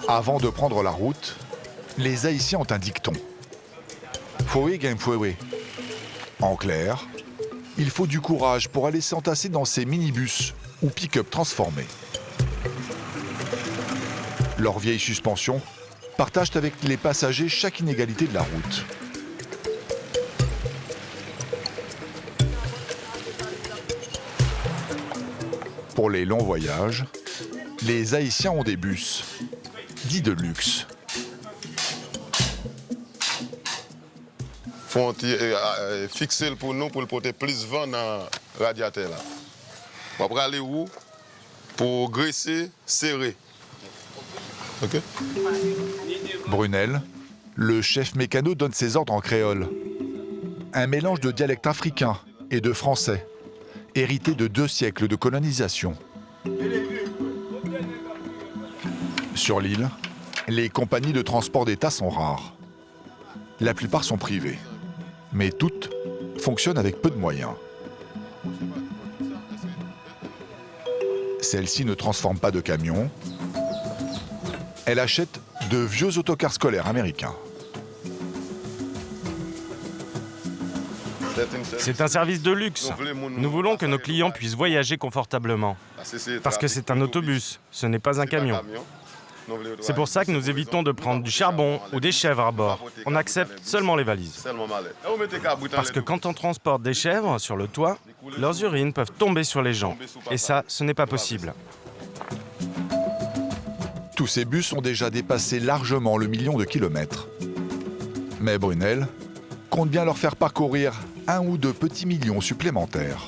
Avant de prendre la route, les Haïtiens ont un dicton. Foué game foué. En clair, il faut du courage pour aller s'entasser dans ces minibus ou pick-up transformés. Leurs vieilles suspensions partagent avec les passagers chaque inégalité de la route. Pour les longs voyages, les Haïtiens ont des bus, dits de luxe. Il faut fixer pour nous pour porter plus vent dans le radiateur. On va aller où? Pour graisser, serrer. OK? Brunel, le chef mécano, donne ses ordres en créole. Un mélange de dialecte africain et de français, hérité de 2 siècles de colonisation. Sur l'île, les compagnies de transport d'État sont rares. La plupart sont privées, mais toutes fonctionnent avec peu de moyens. Celles-ci ne transforment pas de camions. Elles achètent de vieux autocars scolaires américains. C'est un service de luxe. Nous voulons que nos clients puissent voyager confortablement. Parce que c'est un autobus, ce n'est pas un camion. C'est pour ça que nous évitons de prendre du charbon ou des chèvres à bord. On accepte seulement les valises. Parce que quand on transporte des chèvres sur le toit, leurs urines peuvent tomber sur les gens. Et ça, ce n'est pas possible. Tous ces bus ont déjà dépassé largement le 1 million de kilomètres. Mais Brunel compte bien leur faire parcourir 1 ou 2 petits millions supplémentaires.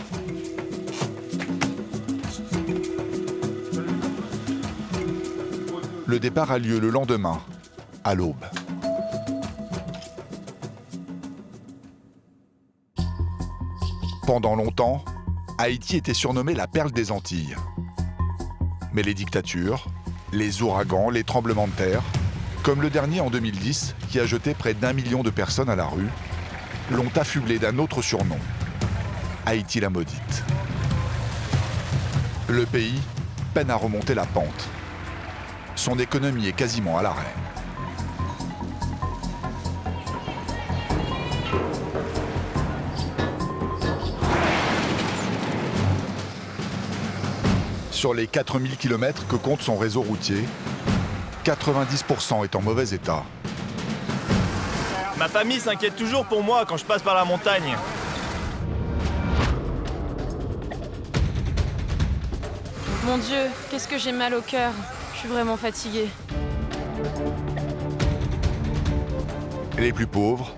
Le départ a lieu le lendemain, à l'aube. Pendant longtemps, Haïti était surnommée la perle des Antilles. Mais les dictatures, les ouragans, les tremblements de terre, comme le dernier en 2010 qui a jeté près d'1 million de personnes à la rue, l'ont affublé d'un autre surnom, Haïti la maudite. Le pays peine à remonter la pente. Son économie est quasiment à l'arrêt. Sur les 4000 km que compte son réseau routier, 90% est en mauvais état. Ma famille s'inquiète toujours pour moi quand je passe par la montagne. Mon Dieu, qu'est-ce que j'ai mal au cœur. Je suis vraiment fatiguée. Les plus pauvres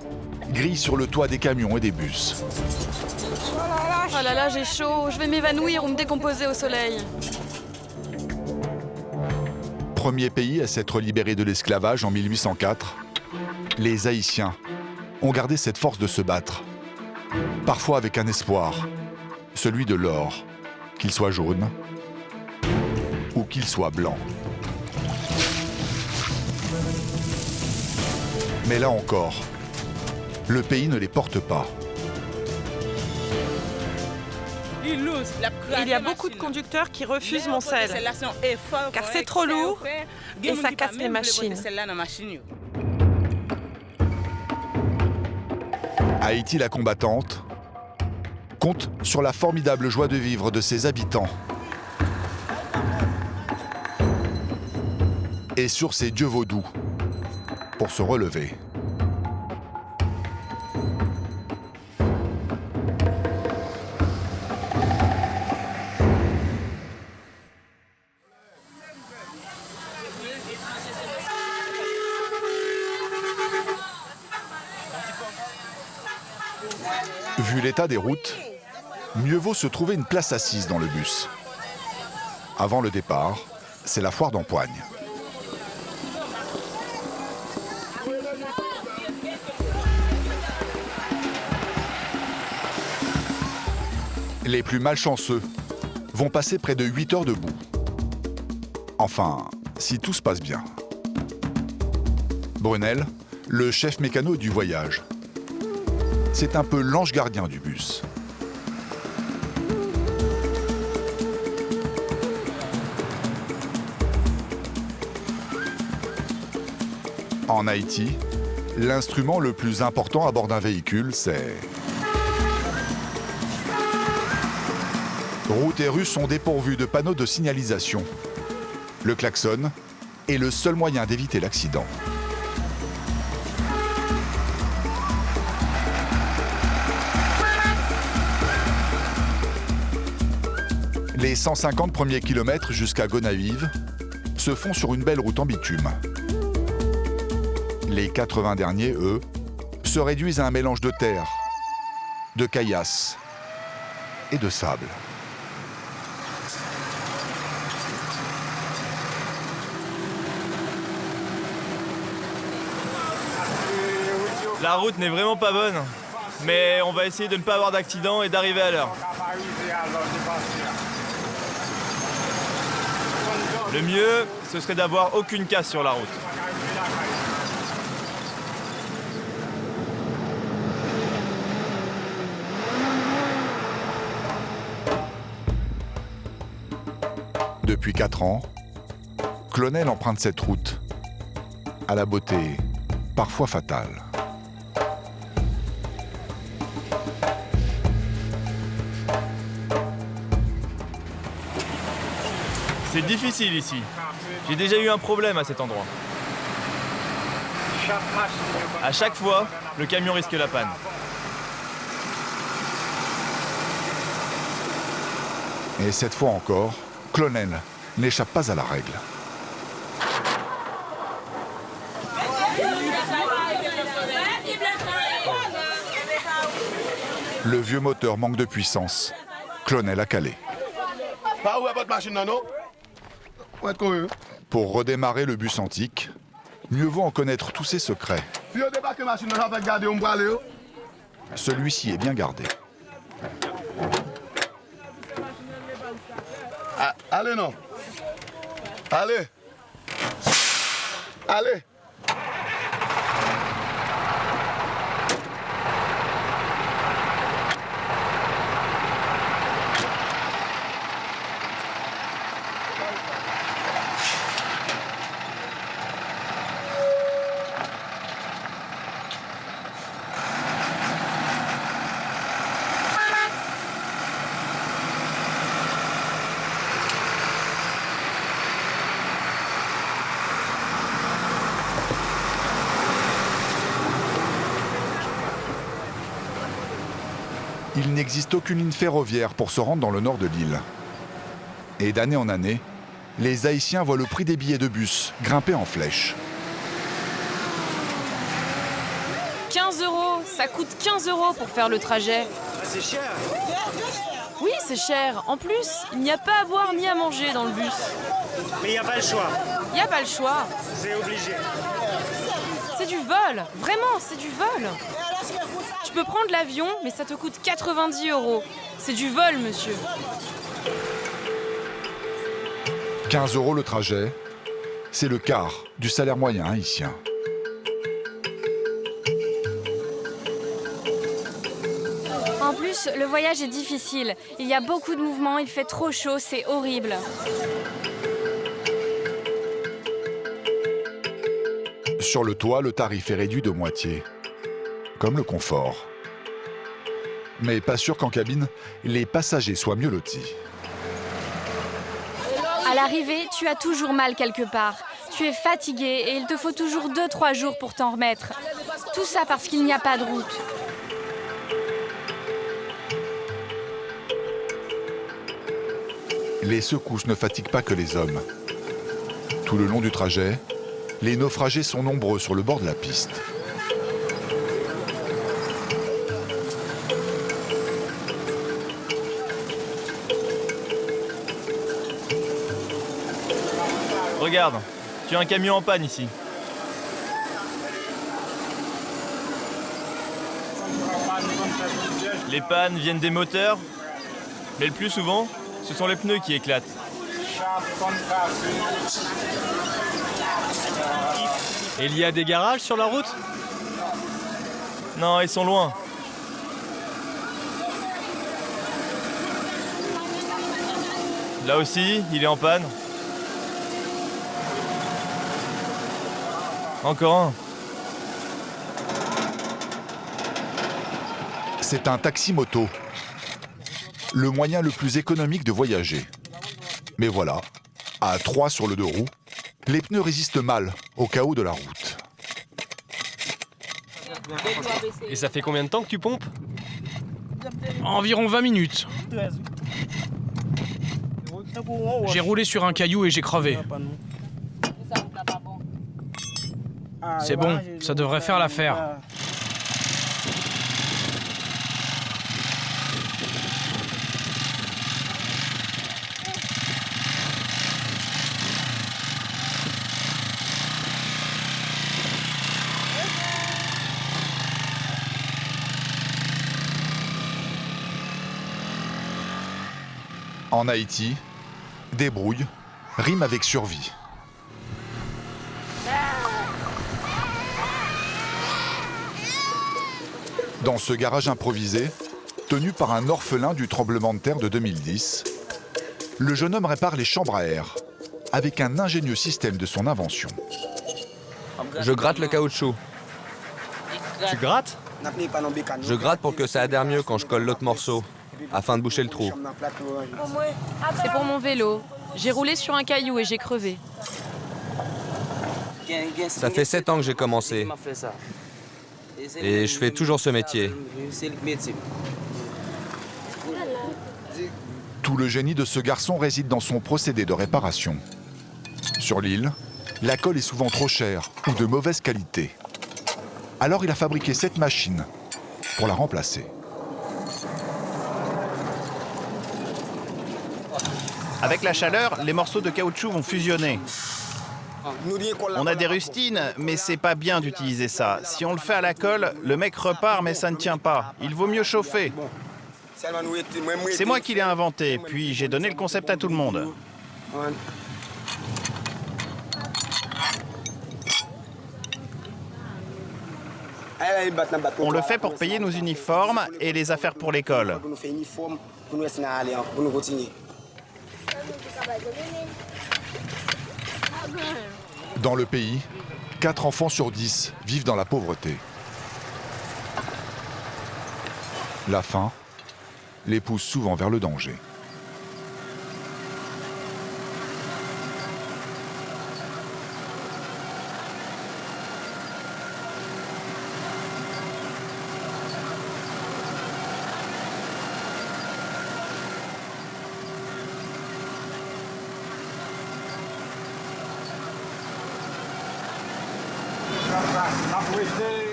grillent sur le toit des camions et des bus. Oh là là, j'ai chaud. Je vais m'évanouir ou me décomposer au soleil. Premier pays à s'être libéré de l'esclavage en 1804, les Haïtiens ont gardé cette force de se battre. Parfois avec un espoir, celui de l'or, qu'il soit jaune ou qu'il soit blanc. Mais là encore, le pays ne les porte pas. Il y a beaucoup de conducteurs qui refusent mon sel, car c'est trop lourd et ça casse les machines. Haïti la combattante compte sur la formidable joie de vivre de ses habitants et sur ses dieux vaudous pour se relever. Vu l'état des routes, mieux vaut se trouver une place assise dans le bus. Avant le départ, c'est la foire d'empoigne. Les plus malchanceux vont passer près de 8 heures debout. Enfin, si tout se passe bien. Brunel, le chef mécano du voyage. C'est un peu l'ange gardien du bus. En Haïti, l'instrument le plus important à bord d'un véhicule, c'est... Routes et rues sont dépourvues de panneaux de signalisation. Le klaxon est le seul moyen d'éviter l'accident. Les 150 premiers kilomètres jusqu'à Gonaïves se font sur une belle route en bitume. Les 80 derniers, eux, se réduisent à un mélange de terre, de caillasse et de sable. La route n'est vraiment pas bonne, mais on va essayer de ne pas avoir d'accident et d'arriver à l'heure. Le mieux, ce serait d'avoir aucune casse sur la route. Depuis 4 ans, Clonel emprunte cette route, à la beauté parfois fatale. C'est difficile ici. J'ai déjà eu un problème à cet endroit. À chaque fois, le camion risque la panne. Et cette fois encore, Clonel n'échappe pas à la règle. Le vieux moteur manque de puissance. Clonel a calé. Pour redémarrer le bus antique, mieux vaut en connaître tous ses secrets. Celui-ci est bien gardé. Allez, non. Allez. Allez. Il n'existe aucune ligne ferroviaire pour se rendre dans le nord de l'île. Et d'année en année, les Haïtiens voient le prix des billets de bus grimper en flèche. 15 €, ça coûte 15 € pour faire le trajet. C'est cher. Oui, c'est cher. En plus, il n'y a pas à boire ni à manger dans le bus. Mais il n'y a pas le choix. Il n'y a pas le choix. C'est obligé. C'est du vol. Vraiment, c'est du vol. Tu peux prendre l'avion, mais ça te coûte 90 €. C'est du vol, monsieur. 15 € le trajet, c'est le quart du salaire moyen haïtien. En plus, le voyage est difficile. Il y a beaucoup de mouvements, il fait trop chaud, c'est horrible. Sur le toit, le tarif est réduit de moitié, comme le confort. Mais pas sûr qu'en cabine, les passagers soient mieux lotis. À l'arrivée, tu as toujours mal quelque part. Tu es fatigué et il te faut toujours 2-3 jours pour t'en remettre. Tout ça parce qu'il n'y a pas de route. Les secousses ne fatiguent pas que les hommes. Tout le long du trajet, les naufragés sont nombreux sur le bord de la piste. Regarde, tu as un camion en panne ici. Les pannes viennent des moteurs, mais le plus souvent, ce sont les pneus qui éclatent. Et il y a des garages sur la route? Non, ils sont loin. Là aussi, il est en panne. Encore un. C'est un taxi-moto. Le moyen le plus économique de voyager. Mais voilà, à 3 sur le 2 roues, les pneus résistent mal au chaos de la route. Et ça fait combien de temps que tu pompes? Environ 20 minutes. J'ai roulé sur un caillou et j'ai crevé. C'est bon, ça devrait faire l'affaire. En Haïti, débrouille rime avec survie. Dans ce garage improvisé, tenu par un orphelin du tremblement de terre de 2010, le jeune homme répare les chambres à air avec un ingénieux système de son invention. Je gratte le caoutchouc. Tu grattes? Je gratte pour que ça adhère mieux quand je colle l'autre morceau, afin de boucher le trou. C'est pour mon vélo. J'ai roulé sur un caillou et j'ai crevé. Ça fait 7 ans que j'ai commencé. Et je fais toujours ce métier. Tout le génie de ce garçon réside dans son procédé de réparation. Sur l'île, la colle est souvent trop chère ou de mauvaise qualité. Alors il a fabriqué cette machine pour la remplacer. Avec la chaleur, les morceaux de caoutchouc vont fusionner. On a des rustines, mais c'est pas bien d'utiliser ça. Si on le fait à la colle, le mec repart, mais ça ne tient pas. Il vaut mieux chauffer. C'est moi qui l'ai inventé, puis j'ai donné le concept à tout le monde. On le fait pour payer nos uniformes et les affaires pour l'école. Dans le pays, 4 enfants sur 10 vivent dans la pauvreté. La faim les pousse souvent vers le danger.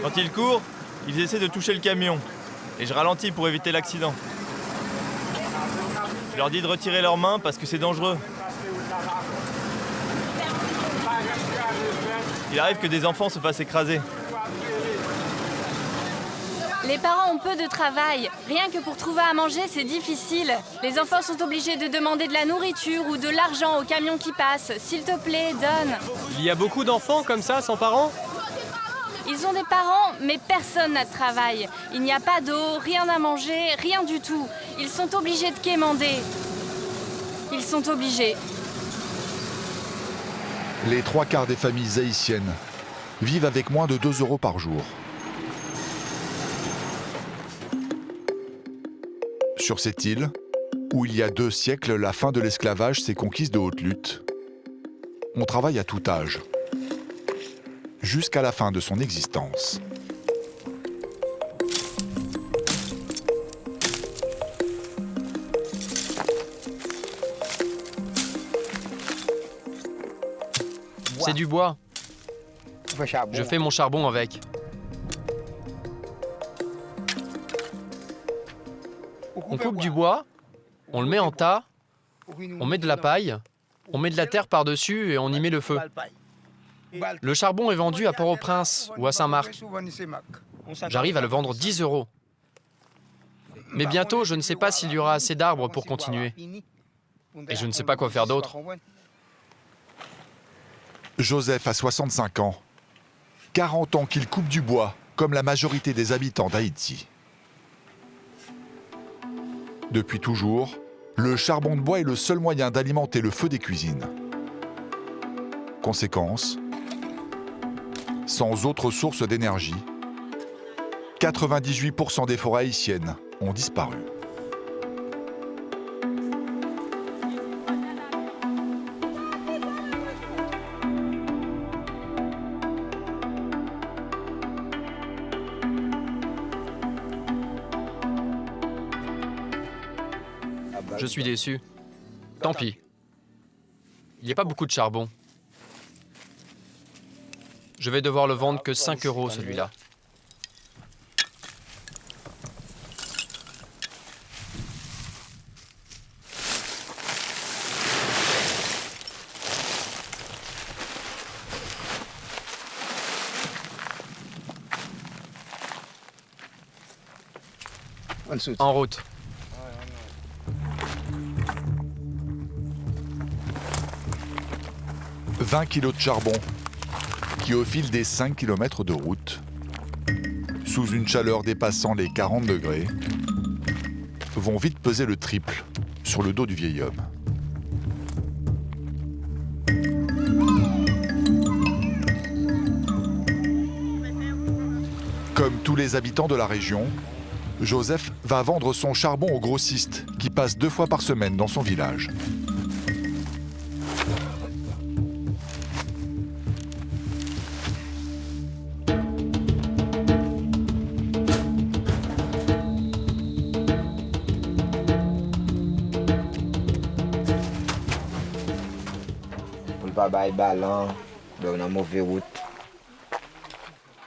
Quand ils courent, ils essaient de toucher le camion. Et je ralentis pour éviter l'accident. Je leur dis de retirer leurs mains parce que c'est dangereux. Il arrive que des enfants se fassent écraser. Les parents ont peu de travail. Rien que pour trouver à manger, c'est difficile. Les enfants sont obligés de demander de la nourriture ou de l'argent au camion qui passe. S'il te plaît, donne. Il y a beaucoup d'enfants comme ça, sans parents? Ils ont des parents, mais personne n'a de travail. Il n'y a pas d'eau, rien à manger, rien du tout. Ils sont obligés de quémander. Ils sont obligés. Les 3/4 des familles haïtiennes vivent avec moins de 2 € par jour. Sur cette île, où il y a 2 siècles, la fin de l'esclavage s'est conquise de haute lutte, on travaille à tout âge, jusqu'à la fin de son existence. C'est du bois. Je fais mon charbon avec. On coupe du bois, on le met en tas, on met de la paille, on met de la terre par-dessus et on y met le feu. Le charbon est vendu à Port-au-Prince ou à Saint-Marc. J'arrive à le vendre 10 €. Mais bientôt, je ne sais pas s'il y aura assez d'arbres pour continuer. Et je ne sais pas quoi faire d'autre. Joseph a 65 ans. 40 ans qu'il coupe du bois, comme la majorité des habitants d'Haïti. Depuis toujours, le charbon de bois est le seul moyen d'alimenter le feu des cuisines. Conséquence, sans autre source d'énergie, 98% des forêts haïtiennes ont disparu. Je suis déçu. Tant pis. Il n'y a pas beaucoup de charbon. Je vais devoir le vendre que 5 € celui-là. En route. « 20 kilos de charbon qui, au fil des 5 km de route, sous une chaleur dépassant les 40 degrés, vont vite peser le triple sur le dos du vieil homme. Comme tous les habitants de la région, Joseph va vendre son charbon au grossiste qui passe 2 fois par semaine dans son village.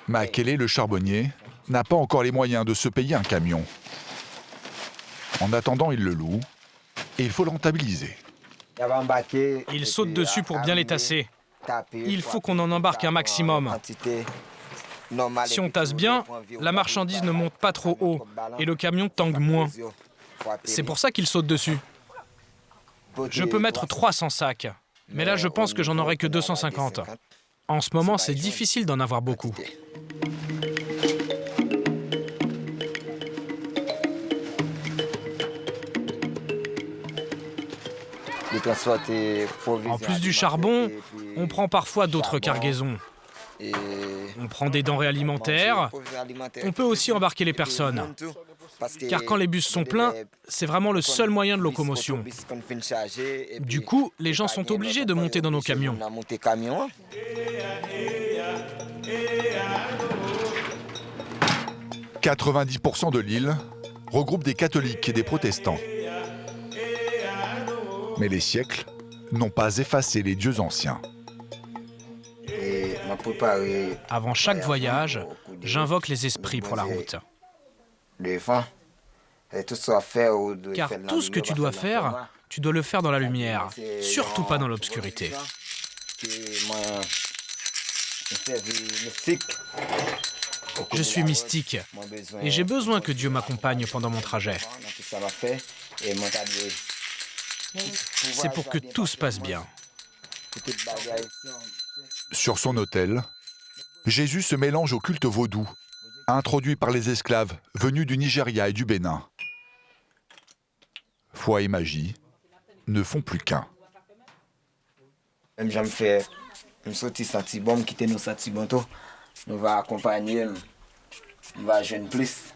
Makélé, le charbonnier, n'a pas encore les moyens de se payer un camion. En attendant, il le loue et il faut le rentabiliser. Il saute dessus pour bien les tasser. Il faut qu'on en embarque un maximum. Si on tasse bien, la marchandise ne monte pas trop haut et le camion tangue moins. C'est pour ça qu'il saute dessus. Je peux mettre 300 sacs, mais là je pense que j'en aurai que 250. En ce moment, c'est difficile d'en avoir beaucoup. En plus du charbon, on prend parfois d'autres cargaisons. On prend des denrées alimentaires. On peut aussi embarquer les personnes. Car quand les bus sont pleins, c'est vraiment le seul moyen de locomotion. Du coup, les gens sont obligés de monter dans nos camions. « 90% de l'île regroupe des catholiques et des protestants. Mais les siècles n'ont pas effacé les dieux anciens. Avant chaque voyage, j'invoque les esprits pour la route. Car tout ce que tu dois faire, tu dois le faire dans la lumière, surtout pas dans l'obscurité. Je suis mystique et j'ai besoin que Dieu m'accompagne pendant mon trajet. C'est pour que tout se passe bien. Sur son autel, Jésus se mélange au culte vaudou, introduit par les esclaves venus du Nigeria et du Bénin. Foi et magie ne font plus qu'un. J'aime faire une sortie sentibon, quitter nos sentiments, nous va accompagner, nous va jeune plus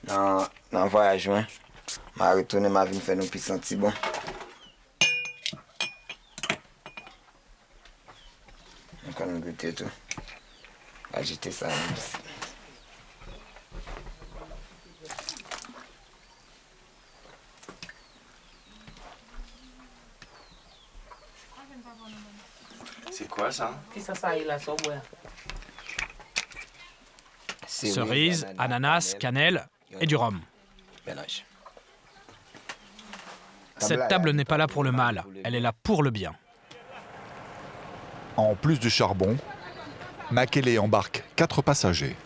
dans le voyage. Je vais retourner ma vie, faire nos petits sentibons. On va goûter tout. Agiter ça. C'est quoi ça? Cerises, ananas, cannelle et du rhum. Cette table n'est pas là pour le mal, elle est là pour le bien. En plus du charbon, Makélé embarque 4 passagers.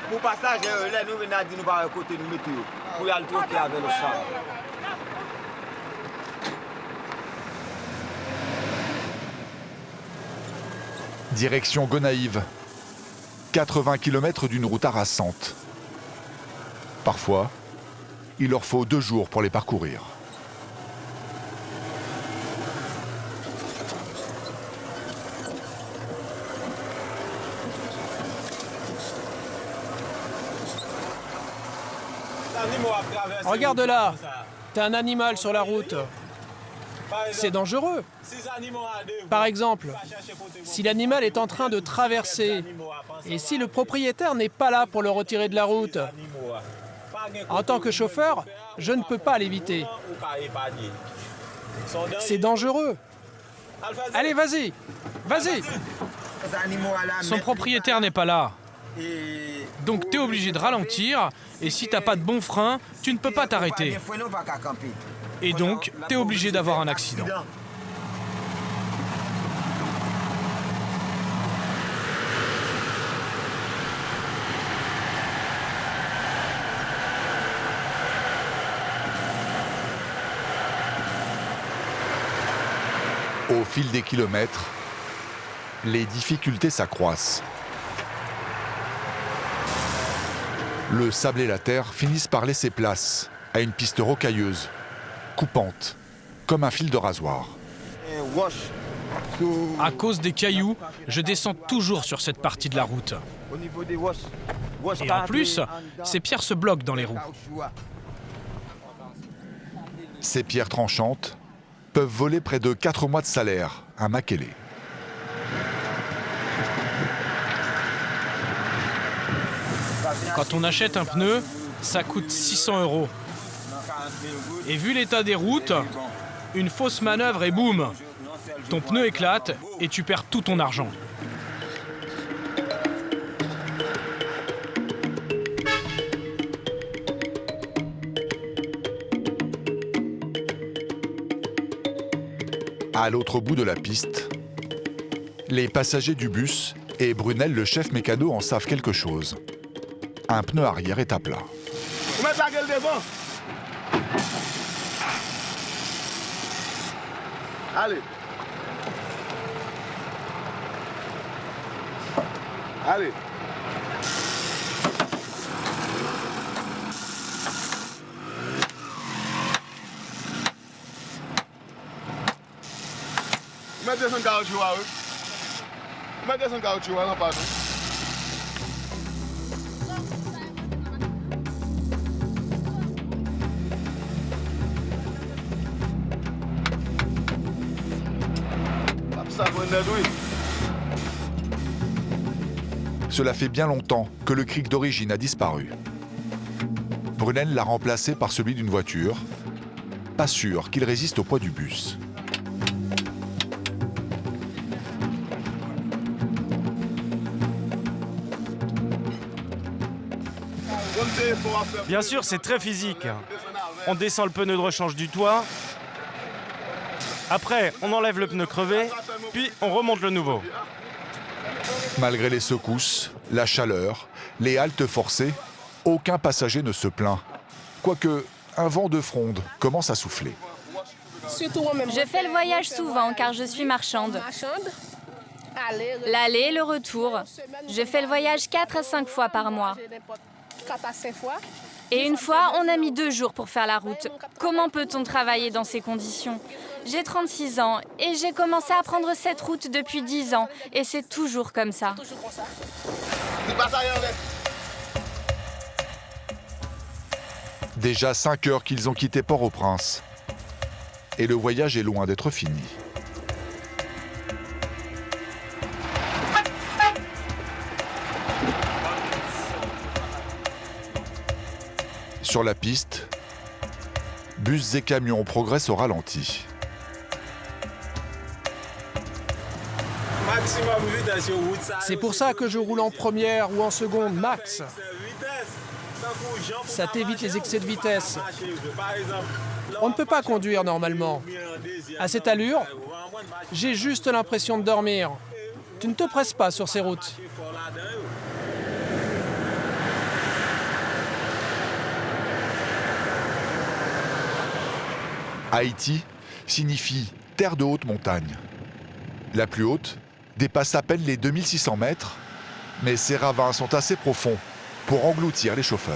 Pour passage, là, nous venons dire nous par côté nous mettons pour aller troquer avec le charbon. Direction Gonaïves, 80 km d'une route harassante. Parfois, il leur faut 2 jours pour les parcourir. Regarde là, t'as un animal sur la route. C'est dangereux. Par exemple, si l'animal est en train de traverser et si le propriétaire n'est pas là pour le retirer de la route, en tant que chauffeur, je ne peux pas l'éviter. C'est dangereux. Allez, vas-y, vas-y. Son propriétaire n'est pas là. Donc t'es obligé de ralentir et si t'as pas de bon frein, tu ne peux pas t'arrêter. Et donc, t'es obligé d'avoir un accident. Au fil des kilomètres, les difficultés s'accroissent. Le sable et la terre finissent par laisser place à une piste rocailleuse, coupante, comme un fil de rasoir. À cause des cailloux, je descends toujours sur cette partie de la route. Et en plus, ces pierres se bloquent dans les roues. Ces pierres tranchantes peuvent voler près de 4 mois de salaire à Makélé. Quand on achète un pneu, ça coûte 600 €. Et vu l'état des routes, une fausse manœuvre et boum, ton pneu éclate et tu perds tout ton argent. À l'autre bout de la piste, les passagers du bus et Brunel, le chef mécano, en savent quelque chose. Un pneu arrière est à plat. Allez. Allez. Mettez son caoutchouc à eux. Mettez son caoutchouc à l'empare. Cela fait bien longtemps que le cric d'origine a disparu. Brunel l'a remplacé par celui d'une voiture. Pas sûr qu'il résiste au poids du bus. Bien sûr, c'est très physique. On descend le pneu de rechange du toit. Après, on enlève le pneu crevé, puis on remonte le nouveau. Malgré les secousses, la chaleur, les haltes forcées, aucun passager ne se plaint. Quoique, un vent de fronde commence à souffler. Je fais le voyage souvent car je suis marchande. L'aller et le retour. Je fais le voyage 4 à 5 fois par mois. Et une fois, on a mis 2 jours pour faire la route. Comment peut-on travailler dans ces conditions ? J'ai 36 ans et j'ai commencé à prendre cette route depuis 10 ans. Et c'est toujours comme ça. Déjà 5 heures qu'ils ont quitté Port-au-Prince. Et le voyage est loin d'être fini. Sur la piste, bus et camions progressent au ralenti. C'est pour ça que je roule en première ou en seconde, max. Ça t'évite les excès de vitesse. On ne peut pas conduire normalement. À cette allure, j'ai juste l'impression de dormir. Tu ne te presses pas sur ces routes. Haïti signifie terre de haute montagne. La plus haute dépasse à peine les 2600 mètres, mais ces ravins sont assez profonds pour engloutir les chauffeurs.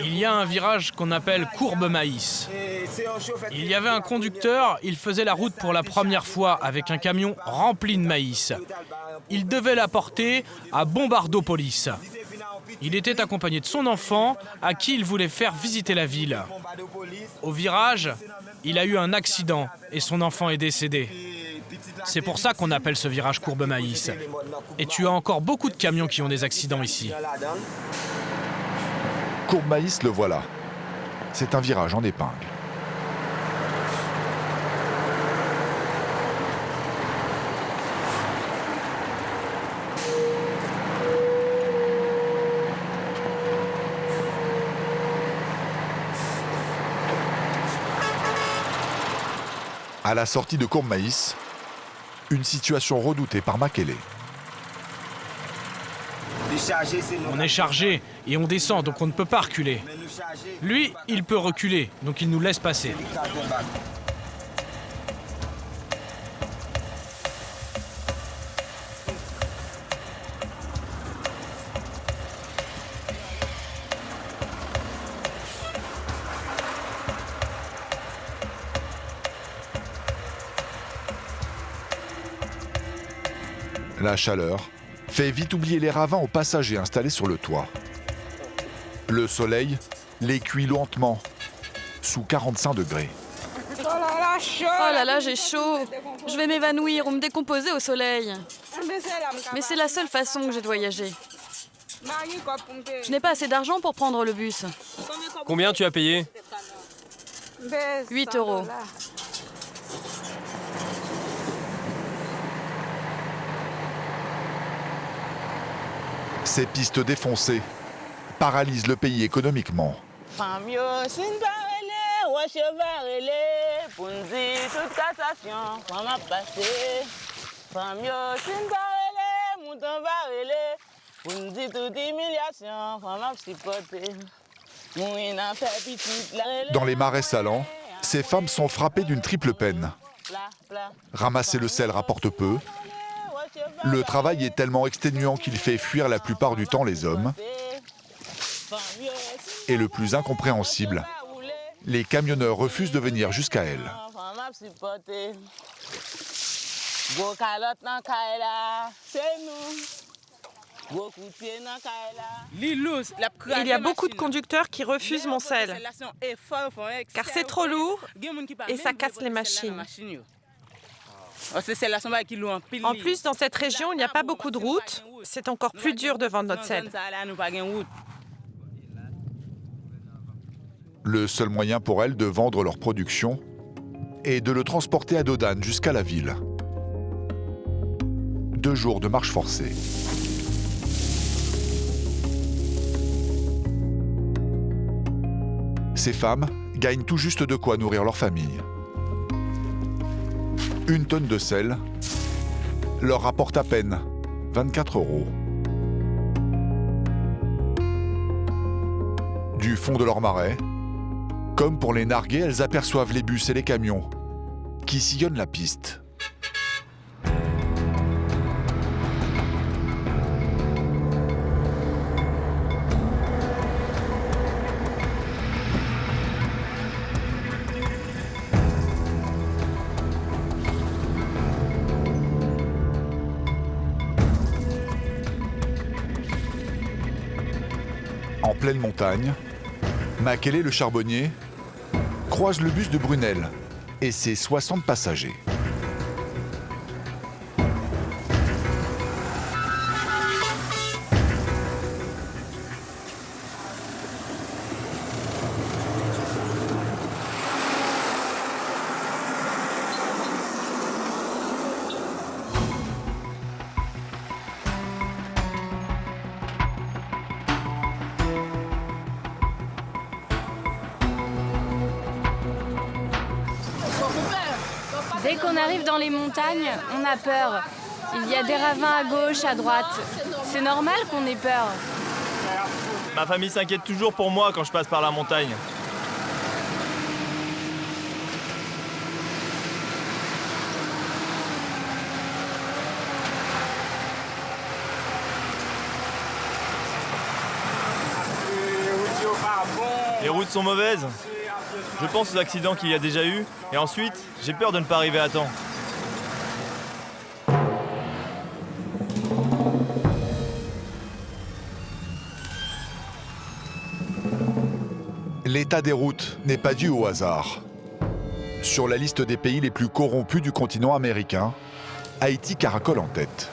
Il y a un virage qu'on appelle courbe maïs. Il y avait un conducteur, il faisait la route pour la première fois avec un camion rempli de maïs. Il devait la porter à Bombardopolis. Il était accompagné de son enfant, à qui il voulait faire visiter la ville. Au virage, il a eu un accident et son enfant est décédé. C'est pour ça qu'on appelle ce virage Courbe Maïs. Et tu as encore beaucoup de camions qui ont des accidents ici. Courbe Maïs, le voilà. C'est un virage en épingle. À la sortie de Courbe Maïs, une situation redoutée par Makélé. On est chargé et on descend, donc on ne peut pas reculer. Lui, il peut reculer, donc il nous laisse passer. La chaleur fait vite oublier les ravins aux passagers installés sur le toit. Le soleil les cuit lentement, sous 45 degrés. Oh là là, j'ai chaud. Je vais m'évanouir ou me décomposer au soleil. Mais c'est la seule façon que j'ai de voyager. Je n'ai pas assez d'argent pour prendre le bus. Combien tu as payé? 8 €. Ces pistes défoncées paralysent le pays économiquement. Dans les marais salants, ces femmes sont frappées d'une triple peine. Ramasser le sel rapporte peu. Le travail est tellement exténuant qu'il fait fuir la plupart du temps les hommes. Et le plus incompréhensible, les camionneurs refusent de venir jusqu'à elles. Il y a beaucoup de conducteurs qui refusent mon sel, car c'est trop lourd et ça casse les machines. En plus, dans cette région, il n'y a pas beaucoup de routes. C'est encore plus dur de vendre notre sel. Le seul moyen pour elles de vendre leur production est de le transporter à Dodane jusqu'à la ville. 2 jours de marche forcée. Ces femmes gagnent tout juste de quoi nourrir leur famille. 1 tonne de sel leur rapporte à peine 24 €. Du fond de leur marais, comme pour les narguer, elles aperçoivent les bus et les camions qui sillonnent la piste. En pleine montagne, Makélé le charbonnier croise le bus de Brunel et ses 60 passagers. Dès qu'on arrive dans les montagnes, on a peur. Il y a des ravins à gauche, à droite. C'est normal qu'on ait peur. Ma famille s'inquiète toujours pour moi quand je passe par la montagne. Les routes sont mauvaises. Je pense aux accidents qu'il y a déjà eu, et ensuite, j'ai peur de ne pas arriver à temps. L'état des routes n'est pas dû au hasard. Sur la liste des pays les plus corrompus du continent américain, Haïti caracole en tête.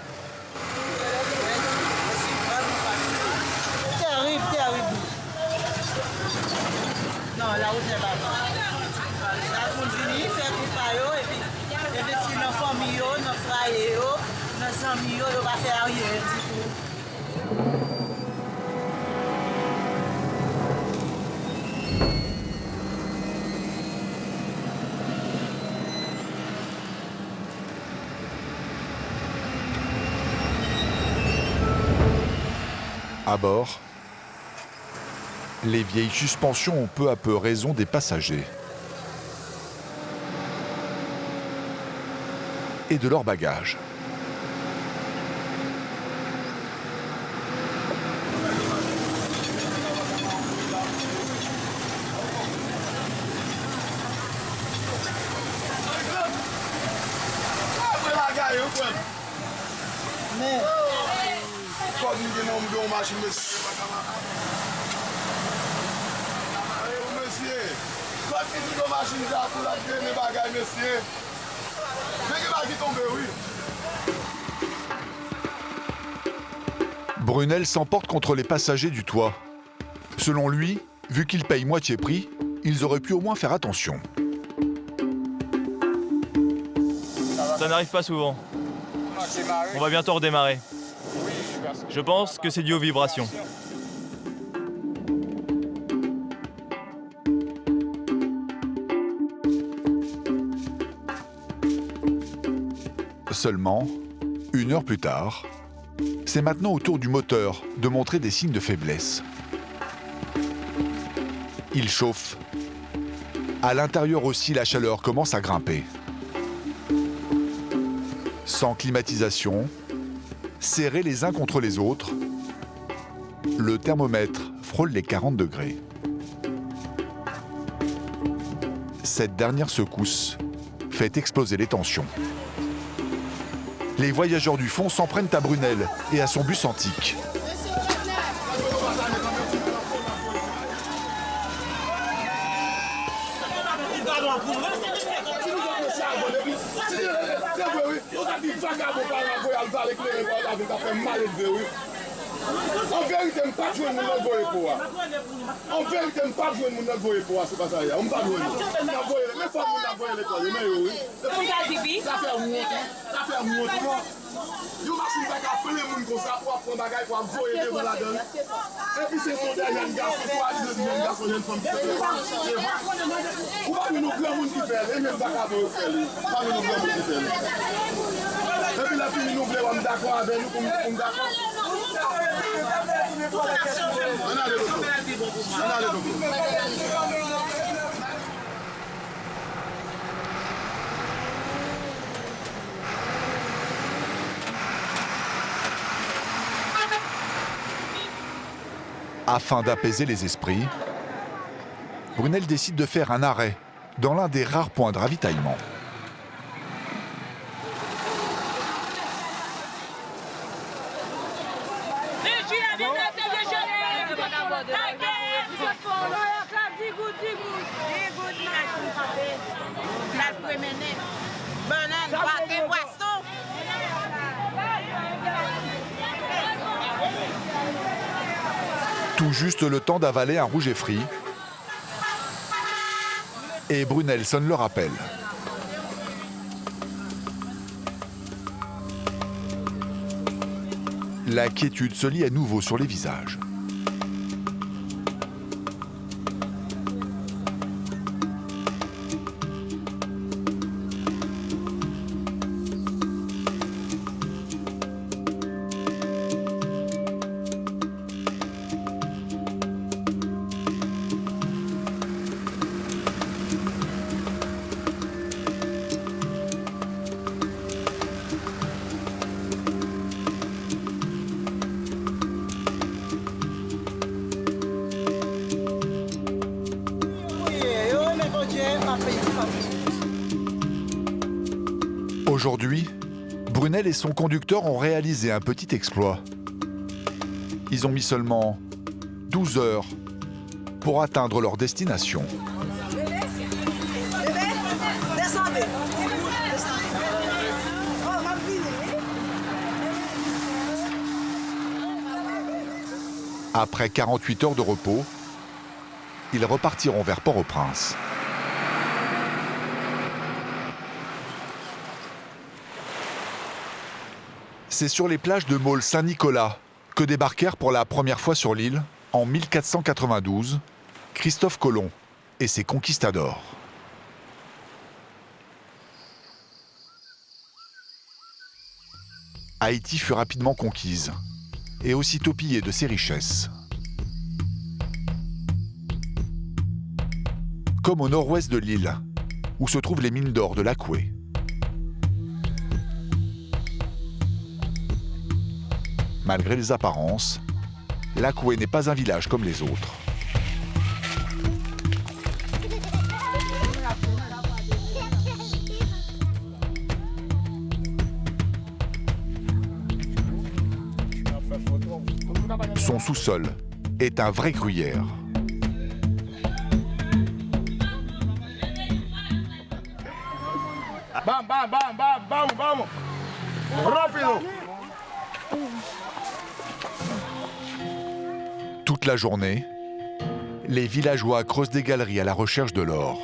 À bord, les vieilles suspensions ont peu à peu raison des passagers et de leurs bagages. Brunel s'emporte contre les passagers du toit. Selon lui, vu qu'ils payent moitié prix, ils auraient pu au moins faire attention. Ça n'arrive pas souvent. On va bientôt redémarrer. Je pense que c'est dû aux vibrations. Seulement, 1 heure plus tard, c'est maintenant au tour du moteur de montrer des signes de faiblesse. Il chauffe. À l'intérieur aussi, la chaleur commence à grimper. Sans climatisation, serrés les uns contre les autres, le thermomètre frôle les 40 degrés. Cette dernière secousse fait exploser les tensions. Les voyageurs du fond s'en prennent à Brunel et à son bus antique. En vérité, je ne pas jouer mon voyer pour moi. En vérité, je ne pas jouer mon voyer pour moi, c'est pas ça. On ne pas jouer. Les femmes ont voyé l'école, mais oui. Ça fait monter. Yo machine pas qu'à appeler les gens comme ça pour prendre bagage pour voyer devant la donne. Et puis c'est son dernier garçon, soit le deuxième garçon, une femme qui fait. Ou pas nous grand monde qui fait, et même pas qu'à faire. Pas nous grand monde qui fait. Et puis la fille nous voulait on d'accord avec nous comme d'accord. Afin d'apaiser les esprits, Brunel décide de faire un arrêt dans l'un des rares points de ravitaillement. Tout juste le temps d'avaler un rouge et frit. Et Brunel sonne le rappel. La quiétude se lit à nouveau sur les visages. Aujourd'hui, Brunel et son conducteur ont réalisé un petit exploit. Ils ont mis seulement 12 heures pour atteindre leur destination. Après 48 heures de repos, ils repartiront vers Port-au-Prince. C'est sur les plages de Maule Saint-Nicolas que débarquèrent pour la première fois sur l'île, en 1492, Christophe Colomb et ses conquistadors. Haïti fut rapidement conquise et aussitôt pillée de ses richesses. Comme au nord-ouest de l'île, où se trouvent les mines d'or de l'Akoué. Malgré les apparences, l'Akoué n'est pas un village comme les autres. Son sous-sol est un vrai gruyère. Bam, bam, bam, bam, bam, bam. Rapido. Toute la journée, les villageois creusent des galeries à la recherche de l'or.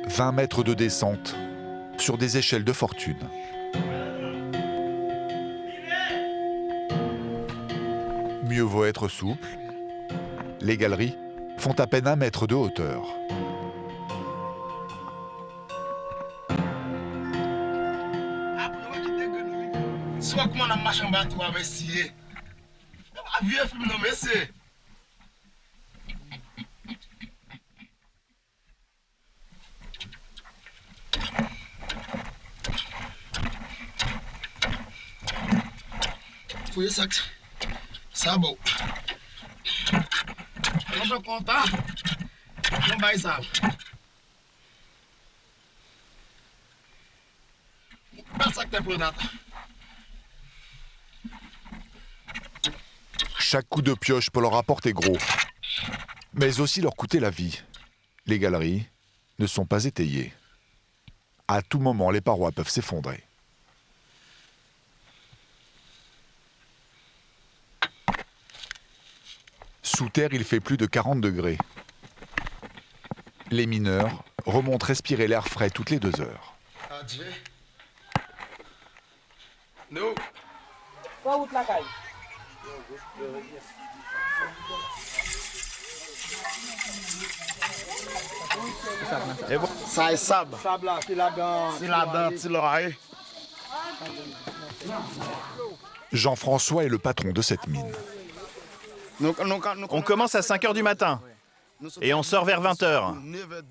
20 mètres de descente sur des échelles de fortune. Mieux vaut être souple. Les galeries font à peine 1 mètre de hauteur. Soit comment on marche en bas, toi, monsieur. Vieux film, non, monsieur. Fouillez ça. Ça bon. On se content. On va y ça. Pas ça que t'es prenant. Chaque coup de pioche peut leur apporter gros, mais aussi leur coûter la vie. Les galeries ne sont pas étayées. À tout moment, les parois peuvent s'effondrer. Sous terre, il fait plus de 40 degrés. Les mineurs remontent respirer l'air frais toutes les 2 heures. Non. Ça est sable. C'est la dent, c'est l'oreille. Jean-François est le patron de cette mine. On commence à 5 heures du matin et on sort vers 20 heures.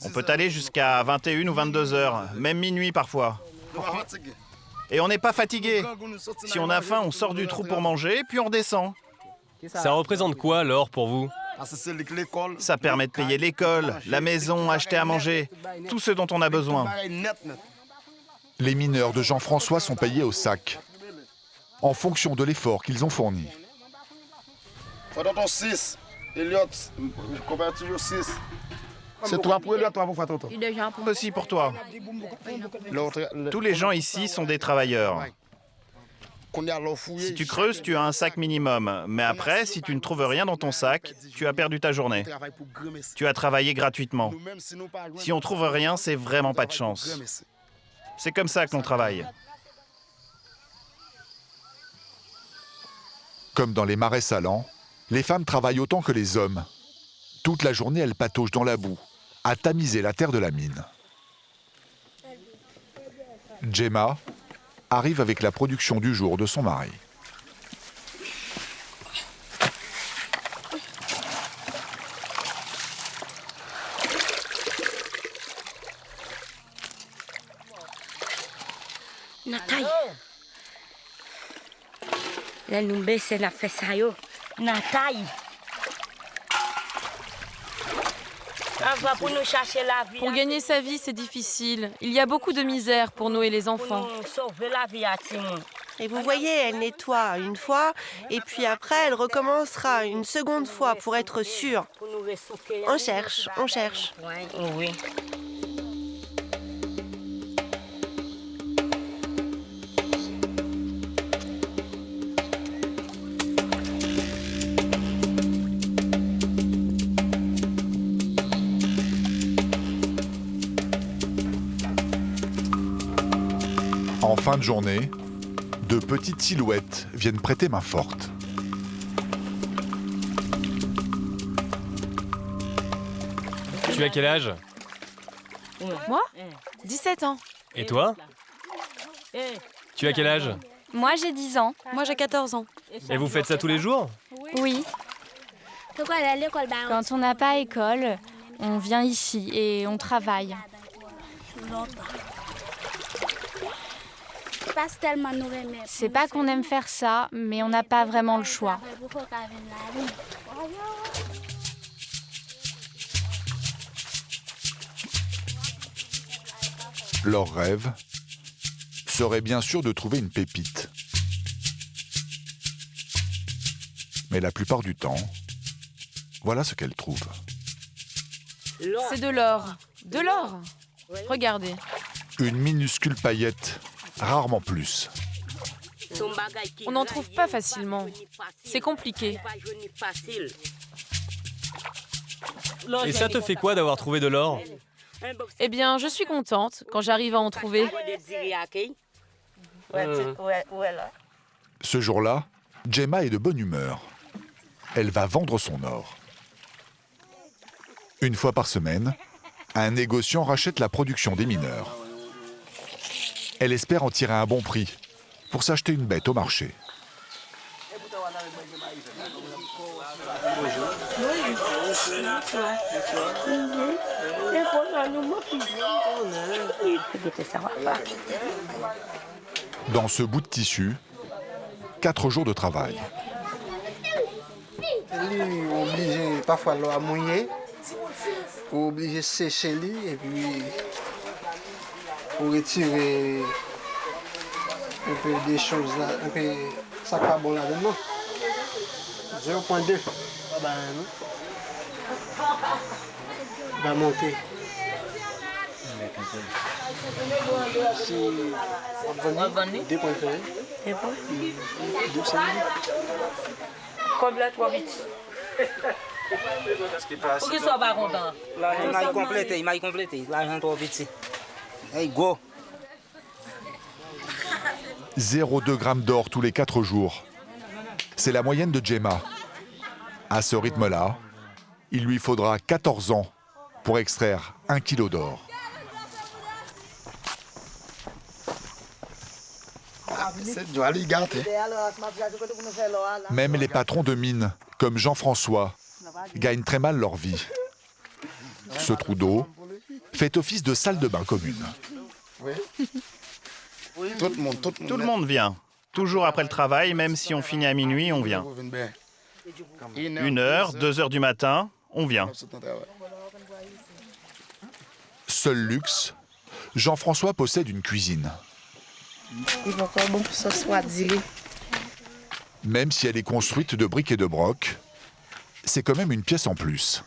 On peut aller jusqu'à 21 ou 22 heures, même minuit parfois. Et on n'est pas fatigué. Si on a faim, on sort du trou pour manger, puis on redescend. Ça représente quoi l'or pour vous? Ça permet de payer l'école, la maison, acheter à manger, tout ce dont on a besoin. Les mineurs de Jean-François sont payés au sac, en fonction de l'effort qu'ils ont fourni. Faut 6. Elliot, combien toujours 6. C'est 3 pour Elliot, 3 pour Fatoto. Aussi pour toi. Tous les gens ici sont des travailleurs. Si tu creuses, tu as un sac minimum. Mais après, si tu ne trouves rien dans ton sac, tu as perdu ta journée. Tu as travaillé gratuitement. Si on trouve rien, c'est vraiment pas de chance. C'est comme ça que l'on travaille. Comme dans les marais salants, les femmes travaillent autant que les hommes. Toute la journée, elles pataugent dans la boue, à tamiser la terre de la mine. Gemma arrive avec la production du jour de son mari. Nathalie, là nous baissons la fait ça yo. Nathalie. Pour gagner sa vie, c'est difficile. Il y a beaucoup de misère pour nous et les enfants. Et vous voyez, elle nettoie une fois, et puis après, elle recommencera une seconde fois pour être sûre. On cherche, on cherche. Oui. En fin de journée, de petites silhouettes viennent prêter main forte. Tu as quel âge? Moi 17 ans. Et toi? Tu as quel âge? Moi, j'ai 10 ans. Moi, j'ai 14 ans. Et vous faites ça tous les jours? Oui. Quand on n'a pas école, on vient ici et on travaille. C'est pas qu'on aime faire ça, mais on n'a pas vraiment le choix. Leur rêve serait bien sûr de trouver une pépite. Mais la plupart du temps, voilà ce qu'elles trouvent. C'est de l'or. De l'or. Regardez. Une minuscule paillette, rarement plus. On n'en trouve pas facilement. C'est compliqué. Et ça te fait quoi d'avoir trouvé de l'or? Eh bien, je suis contente quand j'arrive à en trouver. Ce jour-là, Gemma est de bonne humeur. Elle va vendre son or. Une fois par semaine, un négociant rachète la production des mineurs. Elle espère en tirer un bon prix pour s'acheter une bête au marché. Dans ce bout de tissu, 4 jours de travail. Obligé parfois l'eau à mouiller, obligé de sécher et puis pour retirer un peu des choses là, un peu ça carbone là-dedans. 0.2. Va monter. Si on va venir 2.5. Comme là, 3 vite. Pour qu'il soit pas content. Là, il m'a complété. L'argent 3 vite. Hey, go! 0,2 grammes d'or tous les 4 jours. C'est la moyenne de Gemma. À ce rythme-là, il lui faudra 14 ans pour extraire 1 kilo d'or. Même les patrons de mines, comme Jean-François, gagnent très mal leur vie. Ce trou d'eau fait office de salle de bain commune. Tout le monde vient. Toujours après le travail, même si on finit à minuit, on vient. 1 heure, 2 heures du matin, on vient. Seul luxe, Jean-François possède une cuisine. Il va pas bon pour ce soir, dis-le. Même si elle est construite de briques et de broc, c'est quand même une pièce en plus.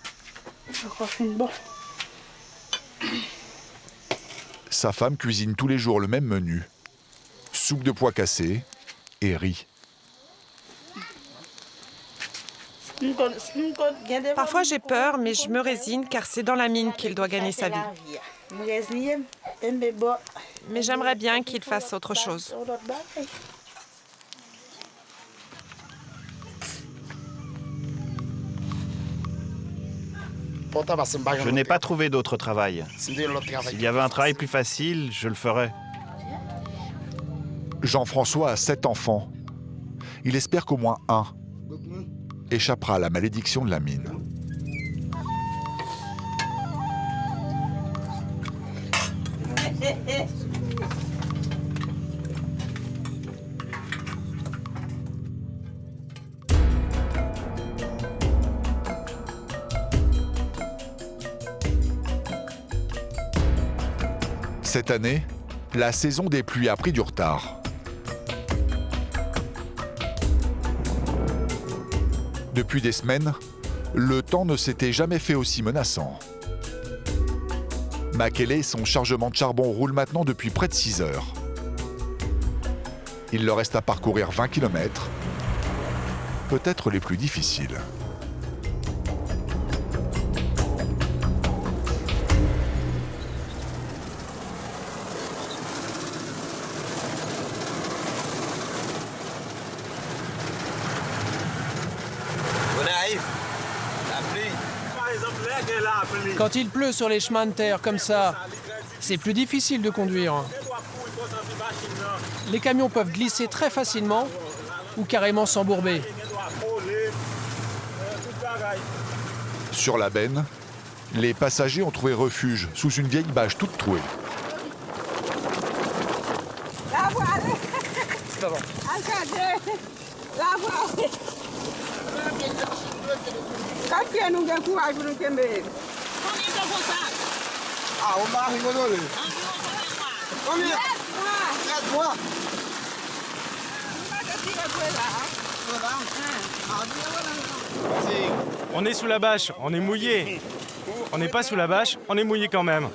Sa femme cuisine tous les jours le même menu. Soupe de pois cassés et riz. Parfois j'ai peur, mais je me résigne car c'est dans la mine qu'il doit gagner sa vie. Mais j'aimerais bien qu'il fasse autre chose. Je n'ai pas trouvé d'autre travail. S'il y avait un travail plus facile, je le ferais. Jean-François a 7 enfants. Il espère qu'au moins un échappera à la malédiction de la mine. Cette année, la saison des pluies a pris du retard. Depuis des semaines, le temps ne s'était jamais fait aussi menaçant. Makele et son chargement de charbon roulent maintenant depuis près de 6 heures. Il leur reste à parcourir 20 km, peut-être les plus difficiles. Quand il pleut sur les chemins de terre comme ça, c'est plus difficile de conduire. Les camions peuvent glisser très facilement ou carrément s'embourber. Sur la benne, les passagers ont trouvé refuge sous une vieille bâche toute trouée. On est sous la bâche, on est mouillé. On n'est pas sous la bâche, on est mouillé quand même.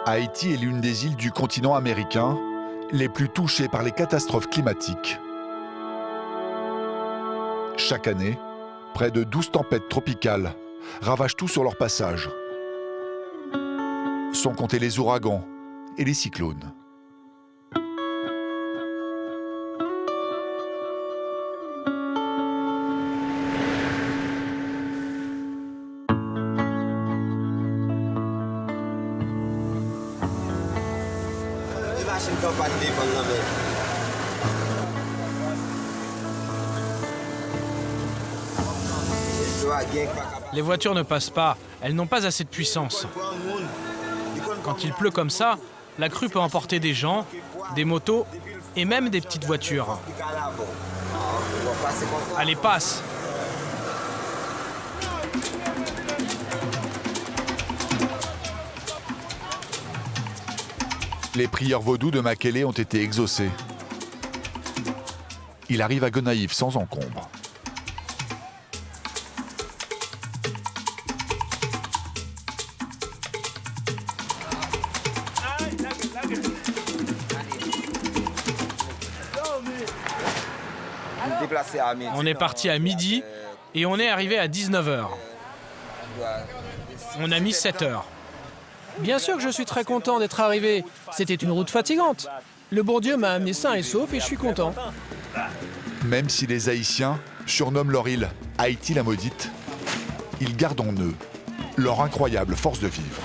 Haïti est l'une des îles du continent américain les plus touchées par les catastrophes climatiques. Chaque année, près de 12 tempêtes tropicales ravagent tout sur leur passage. Sans compter les ouragans et les cyclones. Les voitures ne passent pas, elles n'ont pas assez de puissance. Quand il pleut comme ça, la crue peut emporter des gens, des motos et même des petites voitures. Allez, passe! Les prières vaudou de Makele ont été exaucées. Il arrive à Gonaïves sans encombre. On est parti à midi et on est arrivé à 19h. On a mis 7 heures. Bien sûr que je suis très content d'être arrivé. C'était une route fatigante. Le bon Dieu m'a amené sain et sauf et je suis content. Même si les Haïtiens surnomment leur île Haïti la maudite, ils gardent en eux leur incroyable force de vivre.